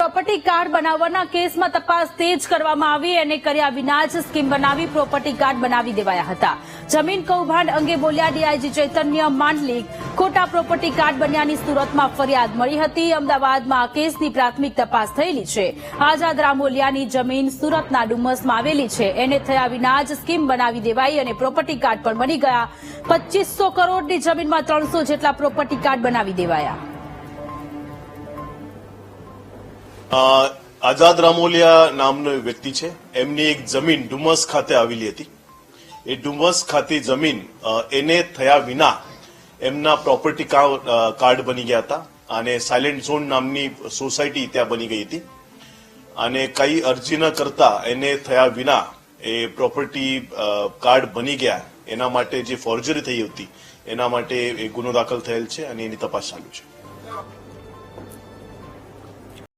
Property card બનાવવાના કેસમાં તપાસ તેજ કરવામાં આવી અને કર્યા વિના જ સ્કીમ બનાવી પ્રોપર્ટી કાર્ડ બનાવી દેવાયા હતા। જમીન કૌભાંડ અંગે બોલ્યા ડીઆઈજી ચૈતન્ય માંડલિક। ખોટા પ્રોપર્ટી કાર્ડ બન્યાની સુરતમાં ફરિયાદ મળી હતી। અમદાવાદમાં આ કેસની પ્રાથમિક તપાસ થયેલી છે। આઝાદ રામોલિયાની જમીન સુરતના ડુમસમાં આવેલી છે। એને થયા વિના જ સ્કીમ બનાવી દેવાઈ અને પ્રોપર્ટી કાર્ડ પણ બની ગયા। 2500 કરોડની જમીનમાં 300 જેટલા પ્રોપર્ટી કાર્ડ બનાવી દેવાયા। આઝાદ રામોલિયા નામનો વ્યક્તિ છે, એમની એક જમીન ડુમસ ખાતે આવેલી હતી। એ ડુમસ ખાતે જમીન એને થયા વિના એમના પ્રોપર્ટી કાર્ડ બની ગયા હતા અને સાયલેન્ટ ઝોન નામની સોસાયટી ત્યાં બની ગઈ હતી અને કઈ અરજી ન કરતા એને થયા વિના એ પ્રોપર્ટી કાર્ડ બની ગયા। એના માટે જે ફોર્જરી થઈ હતી એના માટે એ ગુનો દાખલ થયેલ છે અને એની તપાસ ચાલુ છે।